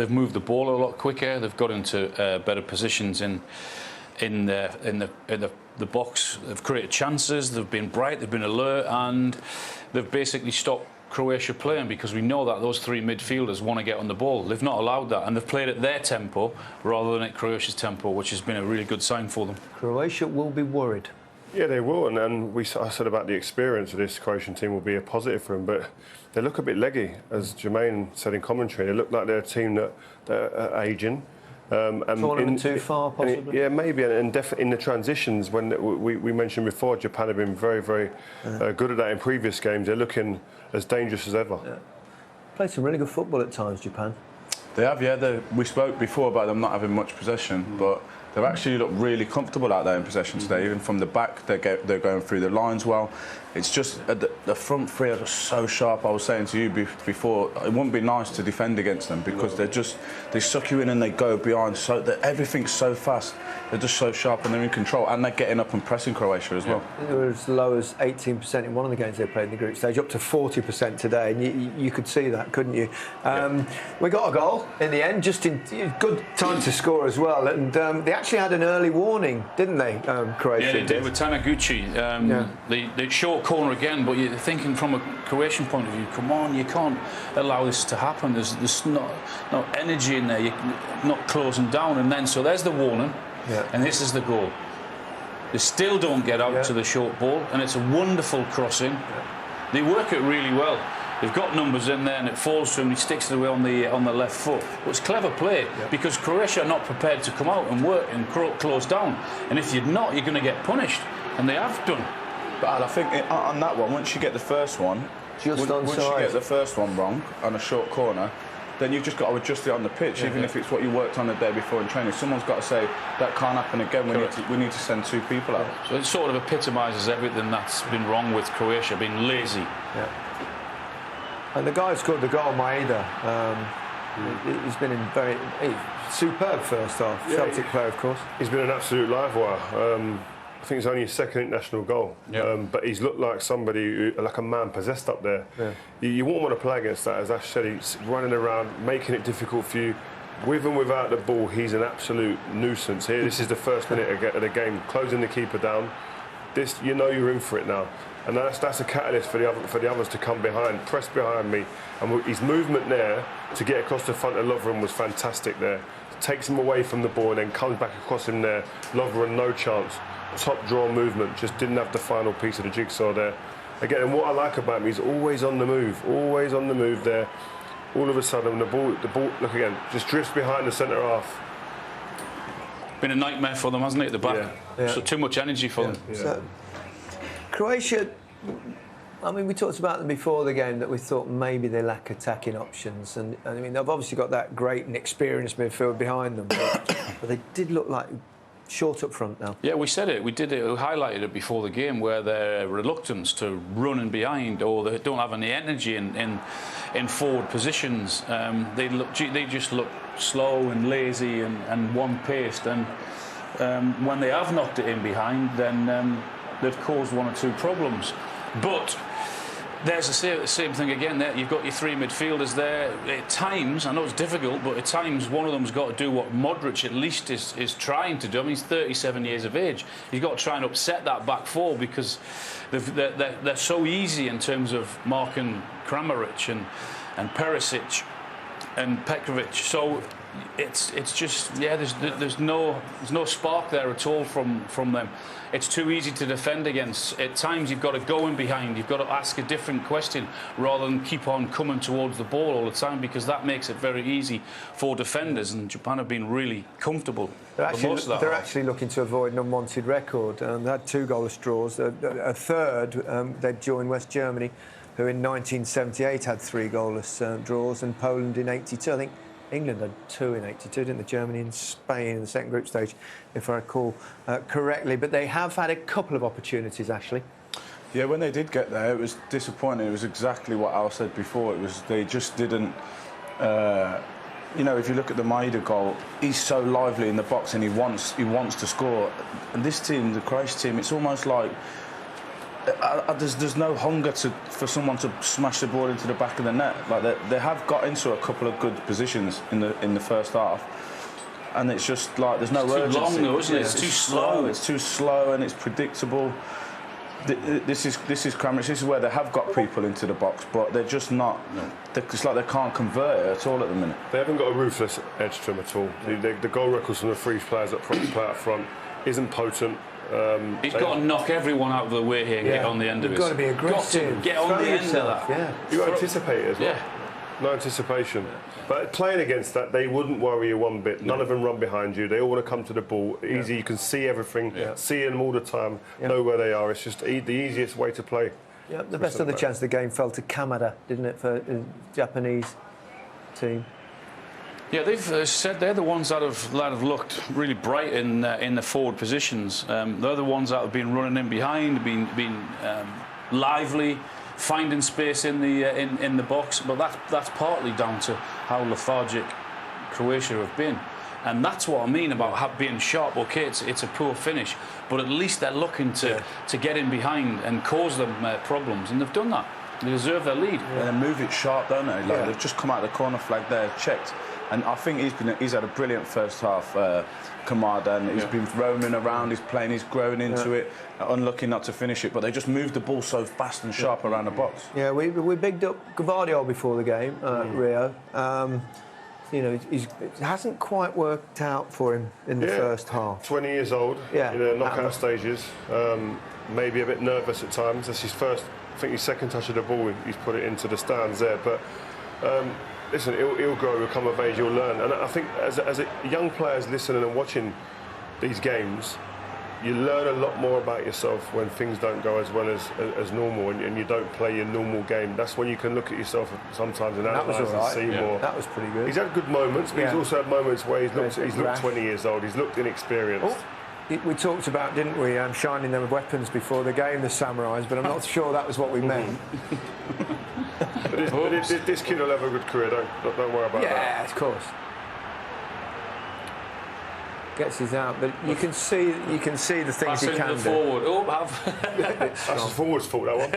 They've moved the ball a lot quicker. They've got into better positions in the box. They've created chances. They've been bright. They've been alert, and they've basically stopped Croatia playing, because we know that those three midfielders want to get on the ball. They've not allowed that, and they've played at their tempo rather than at Croatia's tempo, which has been a really good sign for them. Croatia will be worried. Yeah, they will, and I said about the experience of this Croatian team will be a positive for them, but they look a bit leggy, as Jermaine said in commentary. They look like they're a team that are ageing. Tournament too far, possibly? Yeah, maybe, and definitely in the transitions, when we mentioned before, Japan have been very, very good at that in previous games. They're looking as dangerous as ever. Yeah. Played some really good football at times, Japan. They have, yeah. We spoke before about them not having much possession, but they've actually looked really comfortable out there in possession today. Even from the back, they're going through the lines well. It's just the front three are just so sharp. I was saying to you before, it wouldn't be nice to defend against them, because they suck you in and they go behind. So everything's so fast. They're just so sharp and they're in control, and they're getting up and pressing Croatia as well. They were as low as 18% in one of the games they played in the group stage, up to 40% today, and you could see that, couldn't you? We got a goal in the end, just in good time to score as well, and they actually had an early warning, didn't they, Croatia? Yeah, they did with Taniguchi. The short corner again, but you're thinking from a Croatian point of view, come on, you can't allow this to happen. There's not energy in there. You're not closing down, and then so there's the warning. Yeah. And this is the goal. They still don't get out to the short ball, and it's a wonderful crossing. Yeah. They work it really well. They've got numbers in there, and it falls to him. He sticks it away on the left foot. But it's clever play, because Croatia are not prepared to come out and work and close down. And if you're not, you're going to get punished, and they have done. But I think on that one, once you get the first one, once you get the first one wrong on a short corner, then you've just got to adjust it on the pitch, even if it's what you worked on the day before in training. Someone's got to say, that can't happen again, we need to send two people out. So it sort of epitomises everything that's been wrong with Croatia, being lazy. Yeah. And the guy who scored the goal, Maeda, he's been in very superb first half. Yeah, Celtic player, of course. He's been an absolute live wire. I think it's only his second international goal, but he's looked like somebody, like a man possessed up there. Yeah. You wouldn't want to play against that, as Ash said. He's running around, making it difficult for you. With and without the ball, he's an absolute nuisance here. This is the first minute of the game, closing the keeper down. You know you're in for it now, and that's a catalyst for the others to come behind, press behind me, and his movement there to get across the front of Lovren was fantastic. There, takes him away from the ball and then comes back across him there. Lovren, no chance. Top draw movement, just didn't have the final piece of the jigsaw there. Again, and what I like about him, he's always on the move there. All of a sudden, the ball, look again, just drifts behind the centre half. Been a nightmare for them, hasn't it, at the back? Yeah. So too much energy for them. Yeah. So, Croatia, I mean, we talked about them before the game, that we thought maybe they lack attacking options, and I mean, they've obviously got that great and experienced midfield behind them, but they did look like short up front now. Yeah, we said it. We did it. We highlighted it before the game, where their reluctance to run in behind, or they don't have any energy in forward positions. They just look slow and lazy and one-paced. And when they have knocked it in behind, then they've caused one or two problems. But there's the same thing again there. You've got your three midfielders there. At times, I know it's difficult, but at times one of them's got to do what Modric at least is trying to do. I mean, he's 37 years of age. He's got to try and upset that back four, because they're so easy in terms of marking Kramaric and Perisic and Pekovic. So it's just, yeah, there's no spark there at all from them. It's too easy to defend against. At times you've got to go in behind, you've got to ask a different question rather than keep on coming towards the ball all the time, because that makes it very easy for defenders, and Japan have been really comfortable. They're actually looking to avoid an unwanted record. They had 2 goalless draws. A third, they'd joined West Germany, who in 1978 had 3 goalless draws, and Poland in 82. I think England had 2 in 82, didn't they? Germany and Spain in the second group stage, if I recall correctly. But they have had a couple of opportunities, actually. Yeah, when they did get there, it was disappointing. It was exactly what Al said before. It was, they just didn't... you know, if you look at the Maeda goal, he's so lively in the box, and he wants to score. And this team, the Croatia team, it's almost like there's no hunger for someone to smash the ball into the back of the net. Like they have got into a couple of good positions in the first half, and it's just like there's no urgency. It's too long though, isn't it? It's too slow. It's too slow and it's predictable. This is Cambridge. This is where they have got people into the box, but they're just not. It's like they can't convert it at all at the minute. They haven't got a ruthless edge to them at all. The goal records from the three players up front isn't potent. He's got to knock everyone out of the way here and get on the end of it. You've got to be aggressive. Get on the end of that. Yeah. You anticipate it as well. Yeah. No anticipation. But playing against that, they wouldn't worry you one bit. None of them run behind you. They all want to come to the ball. Easy, you can see everything, see them all the time, know where they are. It's just the easiest way to play. Yeah, the best of the chance of the game fell to Kamada, didn't it, for the Japanese team? Yeah, they've said they're the ones that have looked really bright in the forward positions. They're the ones that have been running in behind, been lively, finding space in the box. But that's partly down to how lethargic Croatia have been, and that's what I mean about being sharp. Okay, it's a poor finish, but at least they're looking to get in behind and cause them problems, and they've done that. They deserve their lead. And they move it sharp, don't they? Like they've just come out of the corner flag there, checked. And I think he's had a brilliant first half, Kamada, and he's been roaming around, he's playing, he's growing into it, unlucky not to finish it, but they just moved the ball so fast and sharp around the box. Yeah, we bigged up Gvardiol before the game, Rio. You know, it hasn't quite worked out for him in the first half. 20 years old, in the knockout stages, maybe a bit nervous at times. That's his first, I think his second touch of the ball, he's put it into the stands there, but listen, he'll grow, he'll come of age, he'll learn. And I think as young players listening and watching these games, you learn a lot more about yourself when things don't go as well as normal and you don't play your normal game. That's when you can look at yourself sometimes and analyse and see more. That was pretty good. He's had good moments, but he's also had moments where he's looked 20 years old, he's looked inexperienced. We talked about, didn't we, shining their weapons before the game, the Samurais, but I'm not sure that was what we meant. But this kid will have a good career, don't worry about that. Yeah, of course. Gets his out, but you can see the things he can do. Forward. That's the forward's fault, that one.